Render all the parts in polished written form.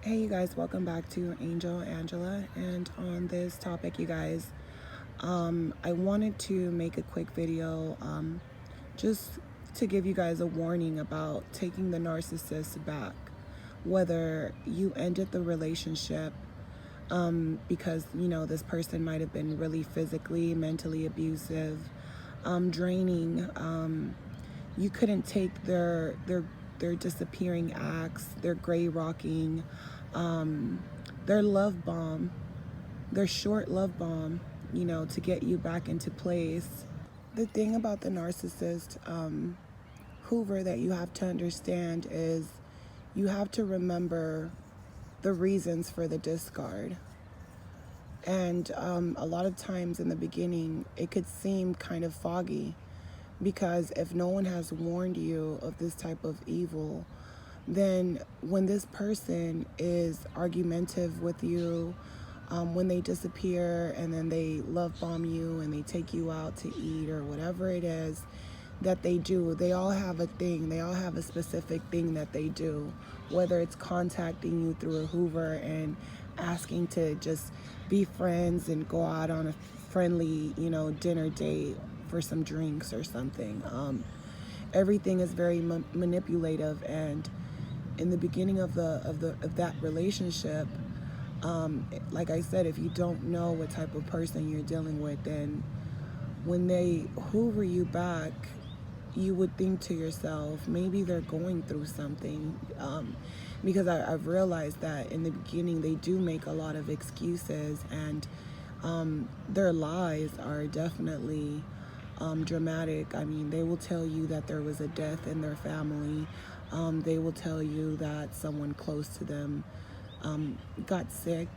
Hey you guys, welcome back to Angel Angela, and on this topic, you guys, I wanted to make a quick video just to give you guys a warning about taking the narcissist back, whether you ended the relationship because this person might have been really physically, mentally abusive, draining. You couldn't take their disappearing acts, their gray rocking, their love bomb, their short love bomb, to get you back into place. The thing about the narcissist, Hoover, that you have to understand is you have to remember the reasons for the discard. And a lot of times in the beginning, it could seem kind of foggy because if no one has warned you of this type of evil, then when this person is argumentative with you, when they disappear and then they love bomb you and they take you out to eat or whatever it is that they do, they all have a thing. They all have a specific thing that they do, whether it's contacting you through a Hoover and asking to just be friends and go out on a friendly, dinner date for some drinks or something. Everything is very manipulative, and in the beginning of that relationship, like I said, if you don't know what type of person you're dealing with, then when they hoover you back, you would think to yourself, maybe they're going through something, because I've realized that in the beginning they do make a lot of excuses, and their lies are definitely dramatic. I mean, they will tell you that there was a death in their family. They will tell you that someone close to them got sick,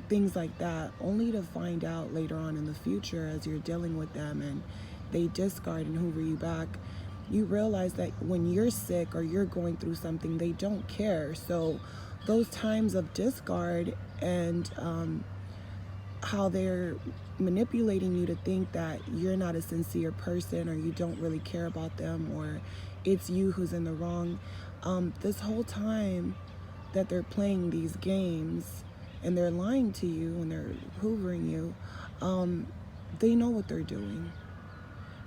things like that, only to find out later on in the future as you're dealing with them and they discard and hoover you back, you realize that when you're sick or you're going through something, they don't care. So those times of discard and how they're manipulating you to think that you're not a sincere person or you don't really care about them or it's you who's in the wrong. This whole time that they're playing these games and they're lying to you and they're hoovering you, they know what they're doing.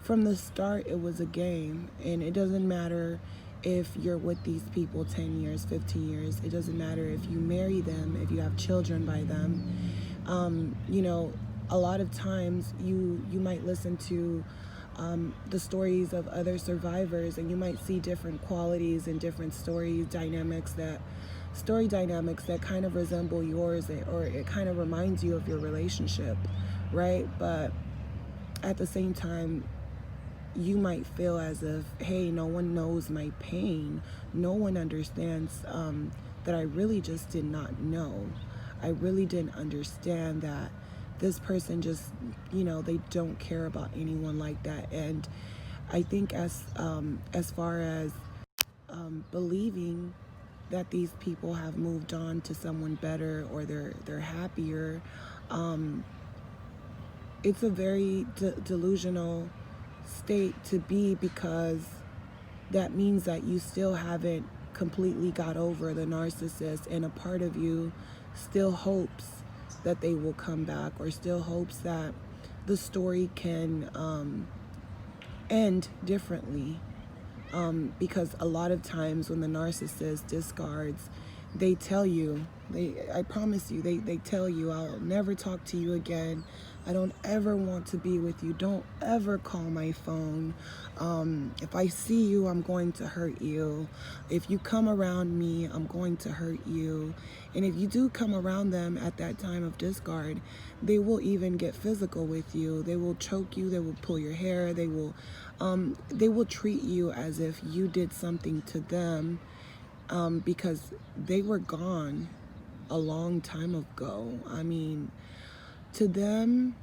From the start, it was a game, and it doesn't matter if you're with these people 10 years, 15 years. It doesn't matter if you marry them, if you have children by them. A lot of times you might listen to the stories of other survivors, and you might see different qualities and different story dynamics that kind of resemble yours, or it kind of reminds you of your relationship, right? But at the same time, you might feel as if, hey, no one knows my pain. No one understands that I really just did not know. I really didn't understand that this person just, they don't care about anyone like that. And I think as far as believing that these people have moved on to someone better or they're happier, it's a very delusional state to be, because that means that you still haven't completely got over the narcissist, and a part of you still hopes that they will come back, or still hopes that the story can end differently, because a lot of times when the narcissist discards, they tell you, I promise you, they tell you, I'll never talk to you again. I don't ever want to be with you. Don't ever call my phone. If I see you, I'm going to hurt you. If you come around me, I'm going to hurt you. And if you do come around them at that time of discard, they will even get physical with you. They will choke you. They will pull your hair. They will treat you as if you did something to them, because they were gone a long time ago. I mean, to them,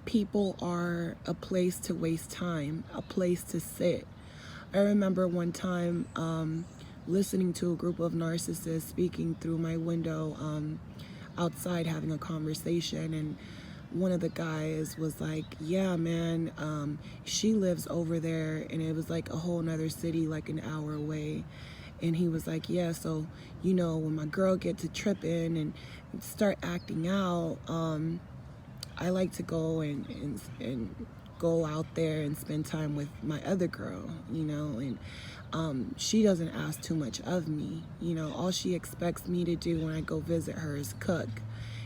people are a place to waste time, a place to sit. I remember one time listening to a group of narcissists speaking through my window outside, having a conversation, and one of the guys was like, yeah, man, she lives over there, and it was like a whole nother city, like an hour away. And he was like, yeah, so, you know, when my girl get to tripping and start acting out, I like to go and go out there and spend time with my other girl, you know, and she doesn't ask too much of me. You know, all she expects me to do when I go visit her is cook.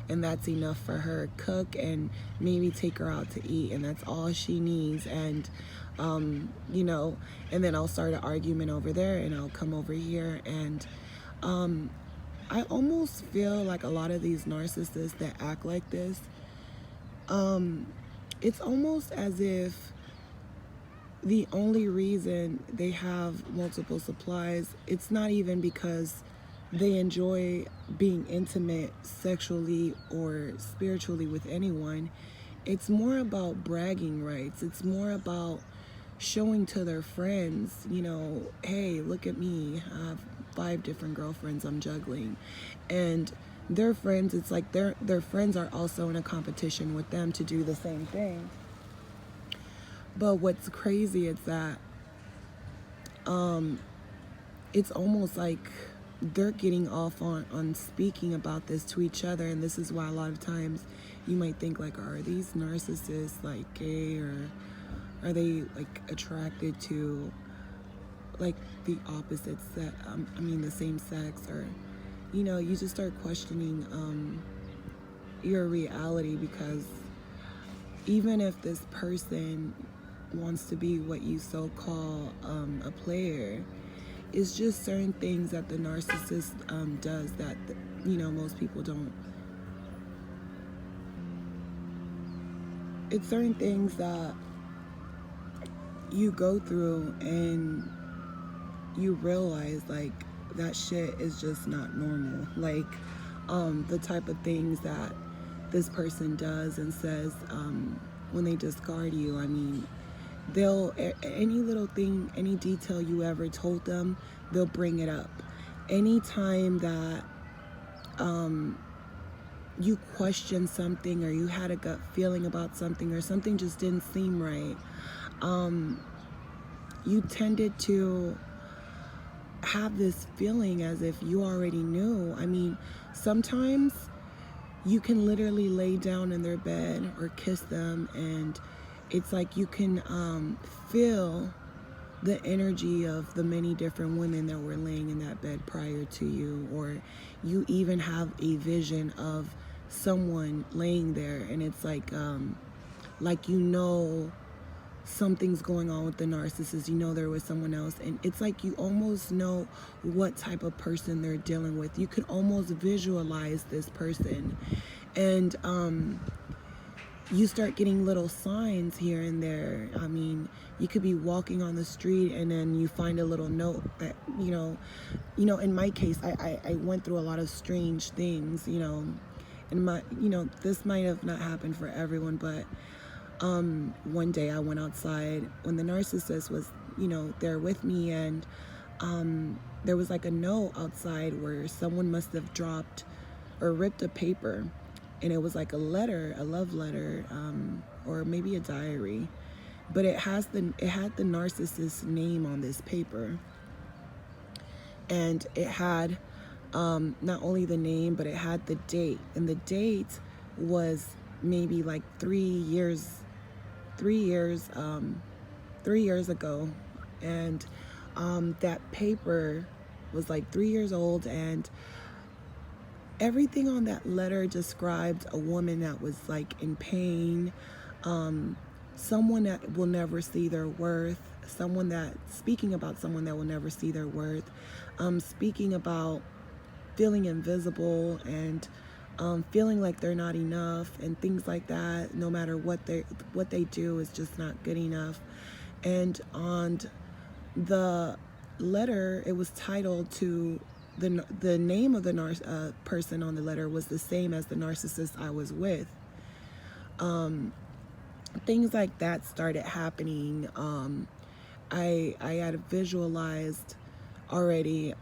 And that's enough for her. Cook and maybe take her out to eat, and that's all she needs. And you know, and then I'll start an argument over there, and I'll come over here. And I almost feel like a lot of these narcissists that act like this, it's almost as if the only reason they have multiple supplies, it's not even because they enjoy being intimate sexually or spiritually with anyone. It's more about bragging rights. It's more about showing to their friends, you know, hey, look at me. I have 5 different girlfriends I'm juggling. And their friends, it's like their friends are also in a competition with them to do the same thing. But what's crazy is that it's almost like they're getting off on speaking about this to each other. And this is why a lot of times you might think like, are these narcissists like gay, or are they like attracted to like the opposite sex, I mean the same sex? Or, you know, you just start questioning your reality, because even if this person wants to be what you so call a player, it's just certain things that the narcissist does that, you know, most people don't. It's certain things that you go through and you realize like that shit is just not normal. Like the type of things that this person does and says when they discard you. I mean, they'll, any little thing, any detail you ever told them, they'll bring it up. Anytime that you question something, or you had a gut feeling about something, or something just didn't seem right, you tended to have this feeling as if you already knew. I mean, sometimes you can literally lay down in their bed or kiss them, and it's like you can feel the energy of the many different women that were laying in that bed prior to you. Or you even have a vision of someone laying there, and it's like you know something's going on with the narcissist. You know there was someone else, and it's like you almost know what type of person they're dealing with. You could almost visualize this person, and you start getting little signs here and there. I mean, you could be walking on the street, and then you find a little note that, you know, in my case, I went through a lot of strange things, you know, and my, you know, this might have not happened for everyone, but one day I went outside when the narcissist was, you know, there with me, and there was like a note outside where someone must have dropped or ripped a paper. And it was like a letter, a love letter, or maybe a diary, but it had the narcissist's name on this paper, and it had not only the name, but it had the date, and the date was maybe like 3 years ago, and that paper was like 3 years old, and everything on that letter described a woman that was like in pain, someone that will never see their worth, speaking about someone that will never see their worth, speaking about feeling invisible, and feeling like they're not enough, and things like that. No matter what they do is just not good enough. And on the letter, it was titled to the name of the person on the letter was the same as the narcissist I was with. Things like that started happening. I had visualized already,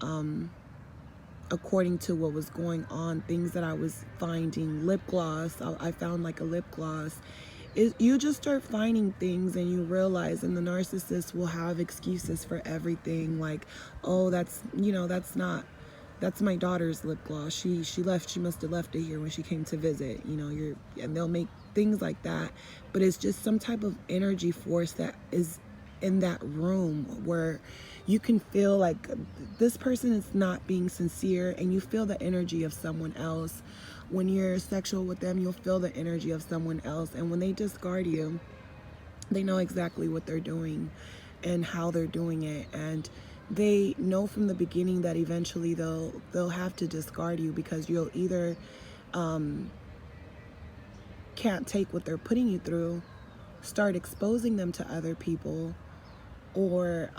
according to what was going on, things that I was finding. Lip gloss, I found like a lip gloss, you just start finding things and you realize, and the narcissist will have excuses for everything, like, oh, that's, that's my daughter's lip gloss. She left. She must have left it here when she came to visit. And they'll make things like that. But it's just some type of energy force that is in that room where you can feel like this person is not being sincere, and you feel the energy of someone else. When you're sexual with them, you'll feel the energy of someone else. And when they discard you, they know exactly what they're doing and how they're doing it. And they know from the beginning that eventually they'll have to discard you, because you'll either can't take what they're putting you through, start exposing them to other people, or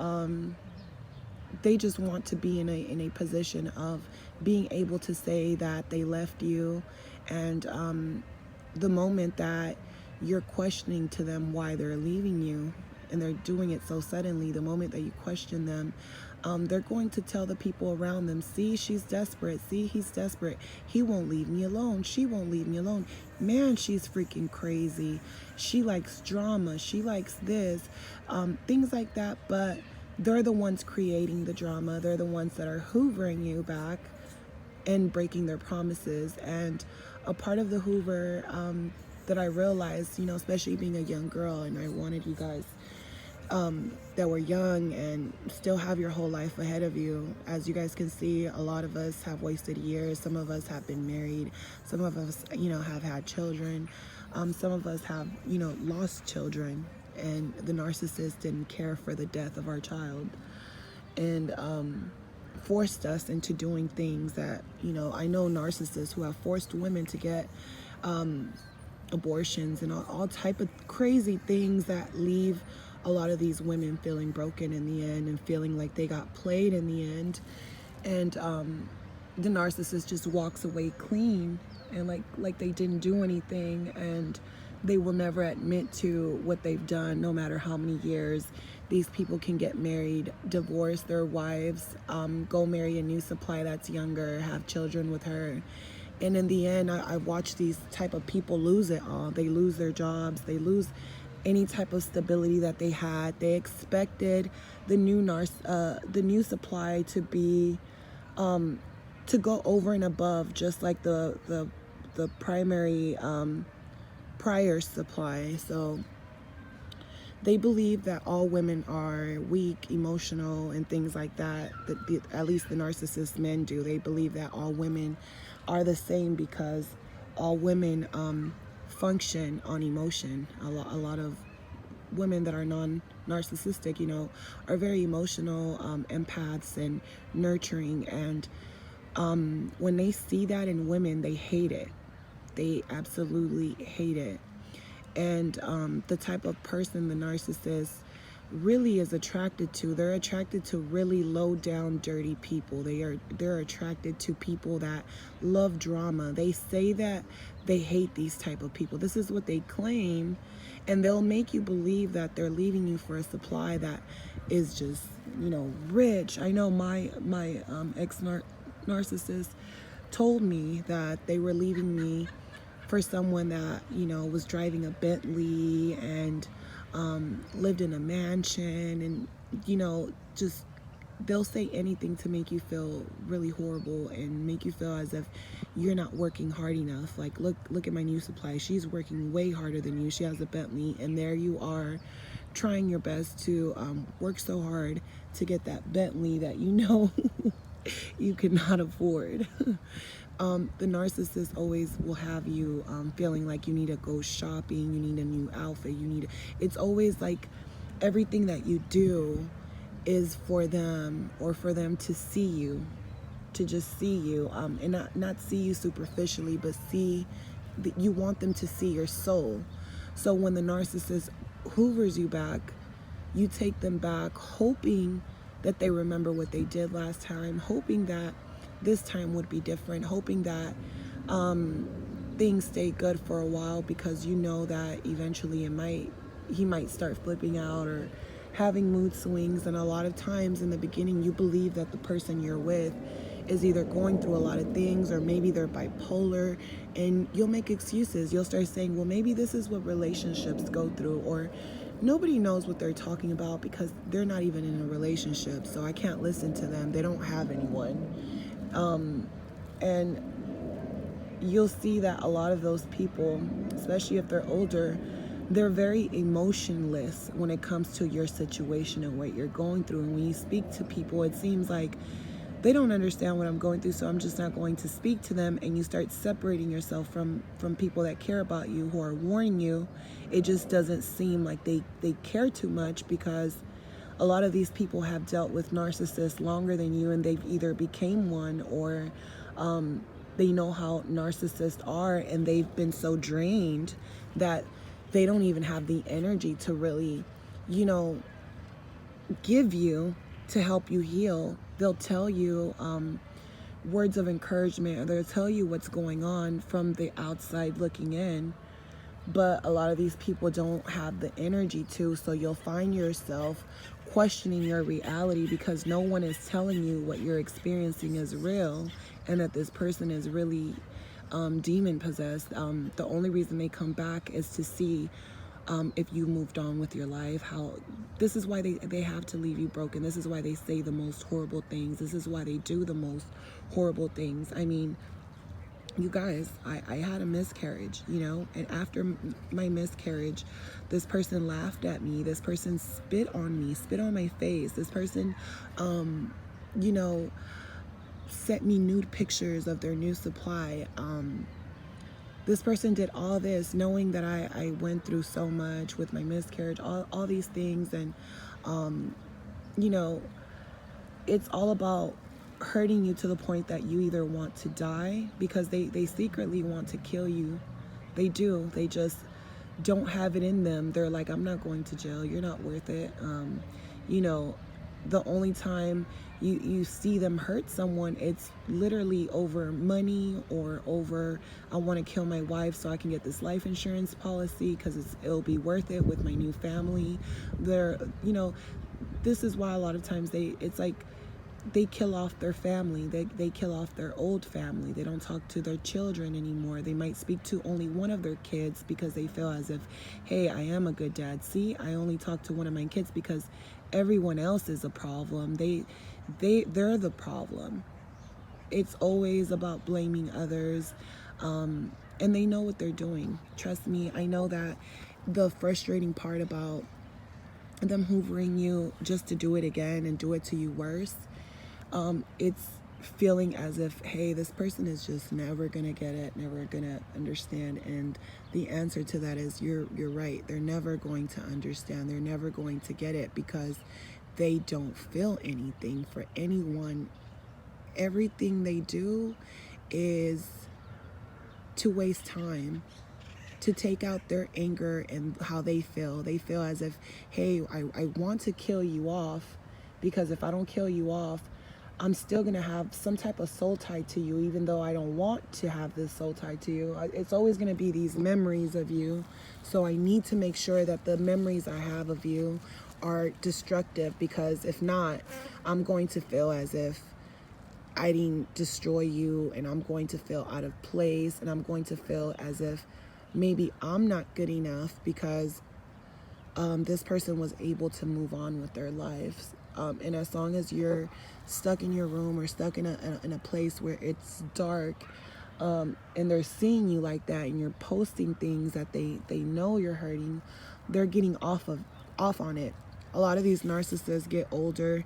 they just want to be in a position of being able to say that they left you. And the moment that you're questioning to them why they're leaving you, and they're doing it so suddenly, the moment that you question them, they're going to tell the people around them, see, she's desperate, see, he's desperate, he won't leave me alone, she won't leave me alone, man, she's freaking crazy, she likes drama, she likes this, things like that. But they're the ones creating the drama. They're the ones that are hoovering you back and breaking their promises. And a part of the hoover that I realized, especially being a young girl, and I wanted you guys that were young and still have your whole life ahead of you. As you guys can see, a lot of us have wasted years. Some of us have been married. Some of us, have had children. Some of us have, lost children. And the narcissist didn't care for the death of our child, and forced us into doing things that, I know narcissists who have forced women to get abortions and all type of crazy things that leave a lot of these women feeling broken in the end and feeling like they got played in the end. And the narcissist just walks away clean and like they didn't do anything, and they will never admit to what they've done, no matter how many years. These people can get married, divorce their wives, go marry a new supply that's younger, have children with her. And in the end, I watch these type of people lose it all. They lose their jobs. They lose any type of stability that they had. They expected the new supply to be, to go over and above, just like the primary prior supply. So they believe that all women are weak, emotional, and things like that. At least the narcissist men do. They believe that all women are the same, because all women function on emotion. A lot of women that are non-narcissistic, are very emotional, empaths and nurturing. And when they see that in women, they hate it. They absolutely hate it. And the type of person the narcissist really is attracted to, they're attracted to really low down, dirty people. They're attracted to people that love drama. They say that they hate these type of people. This is what they claim, and they'll make you believe that they're leaving you for a supply that is just, rich. I know my ex-narcissist told me that they were leaving me for someone that, was driving a Bentley and lived in a mansion, and, just they'll say anything to make you feel really horrible and make you feel as if you're not working hard enough. Like, look at my new supply. She's working way harder than you. She has a Bentley, and there you are trying your best to work so hard to get that Bentley that you cannot afford. The narcissist always will have you feeling like you need to go shopping, you need a new outfit, it's always like everything that you do is for them, or for them to see you, to just see you, and not see you superficially, but you want them to see your soul. So when the narcissist hoovers you back, you take them back hoping that they remember what they did last time, hoping that this time would be different, hoping that things stay good for a while, because that eventually he might start flipping out or having mood swings. And a lot of times in the beginning, you believe that the person you're with is either going through a lot of things, or maybe they're bipolar, and you'll make excuses. You'll start saying, well, maybe this is what relationships go through, or nobody knows what they're talking about because they're not even in a relationship, so I can't listen to them. They don't have anyone. And you'll see that a lot of those people, especially if they're older, they're very emotionless when it comes to your situation and what you're going through. And when you speak to people, it seems like they don't understand what I'm going through, so I'm just not going to speak to them. And you start separating yourself from people that care about you, who are warning you. It just doesn't seem like they care too much, because a lot of these people have dealt with narcissists longer than you, and they've either became one, or they know how narcissists are, and they've been so drained that they don't even have the energy to really, give you to help you heal. They'll tell you words of encouragement, or they'll tell you what's going on from the outside looking in. But a lot of these people don't have the energy to, so you'll find yourself questioning your reality, because no one is telling you what you're experiencing is real, and that this person is really demon possessed. The only reason they come back is to see if you moved on with your life. This is why they have to leave you broken. This is why they say the most horrible things. This is why they do the most horrible things. I mean, you guys, I had a miscarriage, and after my miscarriage, this person laughed at me. This person spit on me, spit on my face. This person, sent me nude pictures of their new supply. This person did all this knowing that I went through so much with my miscarriage, all these things. And, it's all about hurting you to the point that you either want to die, because they secretly want to kill you. They do. They just don't have it in them. They're like, I'm not going to jail. You're not worth it. The only time you see them hurt someone, it's literally over money, or over, I want to kill my wife so I can get this life insurance policy because it'll be worth it with my new family. This is why a lot of times it's like they kill off their family. They kill off their old family. They don't talk to their children anymore. They might speak to only one of their kids because they feel as if, hey, I am a good dad. See, I only talk to one of my kids because everyone else is a problem. They're the problem. It's always about blaming others. And they know what they're doing. Trust me, I know that. The frustrating part about them hoovering you just to do it again and do it to you worse, it's feeling as if, hey, this person is just never gonna get it, never gonna understand. And the answer to that is you're right. They're never going to understand. They're never going to get it, because they don't feel anything for anyone. Everything they do is to waste time, to take out their anger and how they feel. They feel as if, hey, I want to kill you off, because if I don't kill you off, I'm still going to have some type of soul tie to you, even though I don't want to have this soul tie to you. It's always going to be these memories of you. So I need to make sure that the memories I have of you are destructive, because if not, I'm going to feel as if I didn't destroy you, and I'm going to feel out of place, and I'm going to feel as if maybe I'm not good enough because this person was able to move on with their lives. And as long as you're stuck in your room, or stuck in a place where it's dark, and they're seeing you like that, and you're posting things that they know you're hurting, they're getting off on it. A lot of these narcissists get older.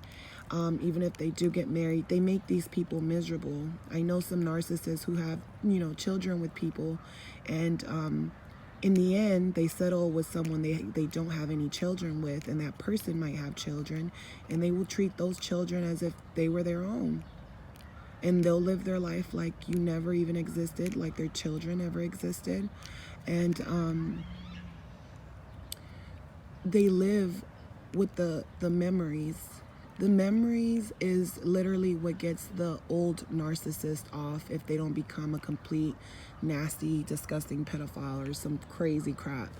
Even if they do get married, they make these people miserable. I know some narcissists who have, children with people, and in the end, they settle with someone they don't have any children with, and that person might have children, and they will treat those children as if they were their own. And they'll live their life like you never even existed, like their children never existed. And they live with the memories. The memories is literally what gets the old narcissist off if they don't become a complete, nasty, disgusting pedophile or some crazy crap.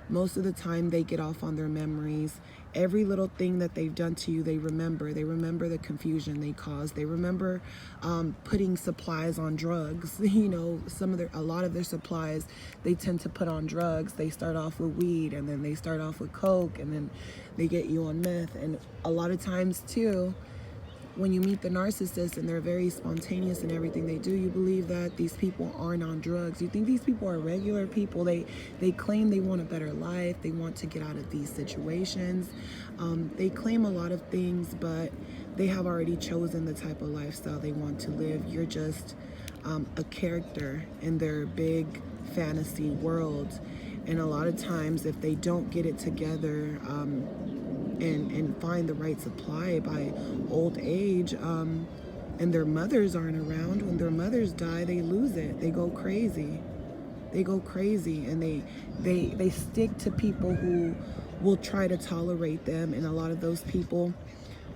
Most of the time they get off on their memories. Every little thing that they've done to you, they remember. They remember the confusion they caused. They remember putting supplies on drugs. You know, a lot of their supplies they tend to put on drugs. They start off with weed, and then they start off with coke, and then they get you on meth. And a lot of times too, when you meet the narcissist and they're very spontaneous in everything they do, you believe that these people aren't on drugs. You think these people are regular people. They claim they want a better life. They want to get out of these situations. They claim a lot of things, but they have already chosen the type of lifestyle they want to live. You're just a character in their big fantasy world. And a lot of times, if they don't get it together, and find the right supply by old age, and their mothers aren't around, when their mothers die, they lose it. They go crazy. And they stick to people who will try to tolerate them. And a lot of those people,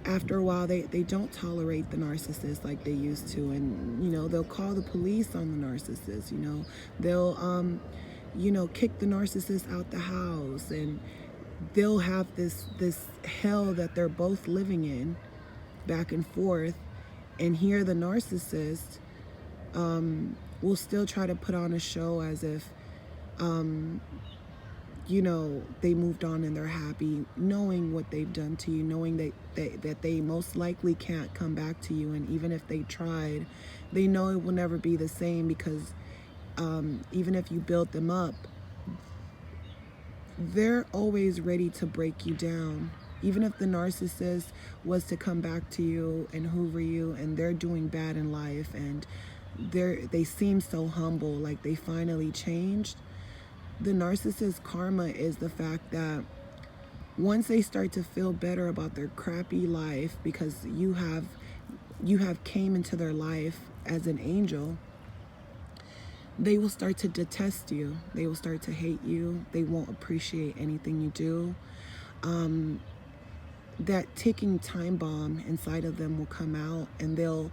after a while, they don't tolerate the narcissist like they used to. And, you know, they'll call the police on the narcissist. You know, they'll kick the narcissist out the house, and they'll have this hell that they're both living in, back and forth. And here the narcissist will still try to put on a show as if they moved on and they're happy, knowing what they've done to you, knowing that they most likely can't come back to you. And even if they tried, they know it will never be the same, because even if you build them up, they're always ready to break you down. Even if the narcissist was to come back to you and hoover you, and they're doing bad in life, and they seem so humble, like they finally changed, the narcissist's karma is the fact that once they start to feel better about their crappy life, because you have came into their life as an angel, they will start to detest you. They will start to hate you. They won't appreciate anything you do. That ticking time bomb inside of them will come out, and they'll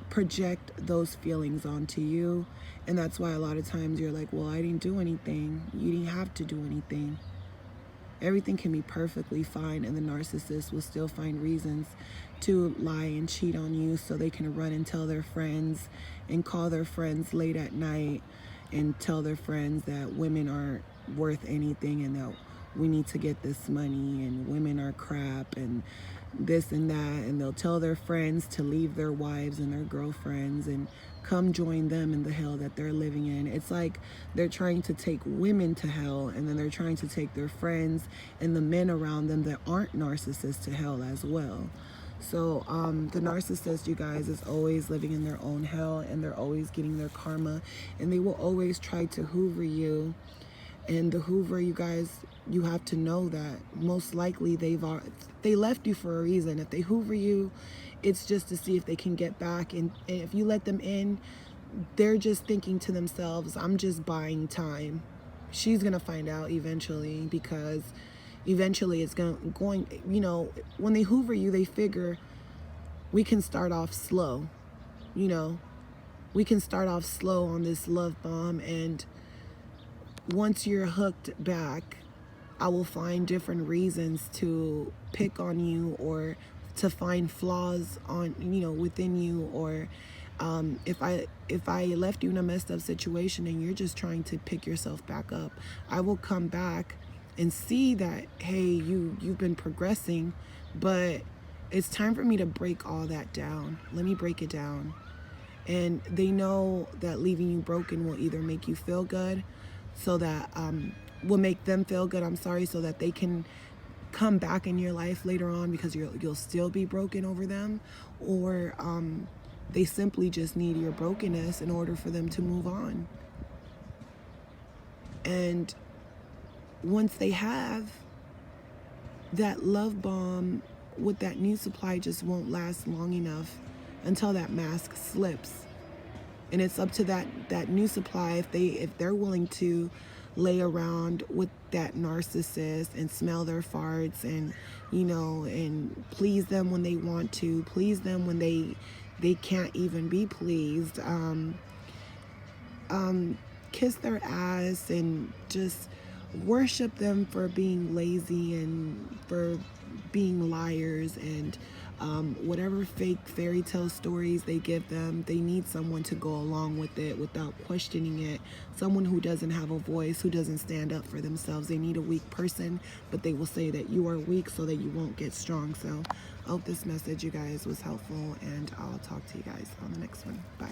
project those feelings onto you. And that's why a lot of times you're like, well, I didn't do anything. You didn't have to do anything. Everything can be perfectly fine, and the narcissist will still find reasons to lie and cheat on you, so they can run and tell their friends and call their friends late at night and tell their friends that women aren't worth anything, and that we need to get this money, and women are crap, and this and that. And they'll tell their friends to leave their wives and their girlfriends and come join them in the hell that they're living in. It's like they're trying to take women to hell, and then they're trying to take their friends and the men around them that aren't narcissists to hell as well. So the narcissist, you guys, is always living in their own hell, and they're always getting their karma, and they will always try to hoover you. And the hoover, you guys, you have to know that most likely they left you for a reason. If they hoover you, it's just to see if they can get back. And if you let them in, they're just thinking to themselves, I'm just buying time. She's gonna find out eventually, because eventually it's going, you know, when they hoover you, they figure we can start off slow. You know, we can start off slow on this love bomb, and once you're hooked back, I will find different reasons to pick on you, or to find flaws on, you know, within you. Or if I left you in a messed up situation and you're just trying to pick yourself back up, I will come back and see that, hey, you've been progressing, but it's time for me to break all that down. Let me break it down. And they know that leaving you broken will either make you feel good, so that will make them feel good, so that they can come back in your life later on, because you'll still be broken over them, or they simply just need your brokenness in order for them to move on. And once they have that love bomb with that new supply, just won't last long enough until that mask slips. And it's up to that new supply, if they're willing to lay around with that narcissist and smell their farts, and, you know, and please them when they want to, please them when they can't even be pleased, kiss their ass, and just worship them for being lazy and for being liars, and whatever fake fairy tale stories they give them, they need someone to go along with it without questioning it. Someone who doesn't have a voice, who doesn't stand up for themselves. They need a weak person, but they will say that you are weak so that you won't get strong. So I hope this message, you guys, was helpful, and I'll talk to you guys on the next one. Bye.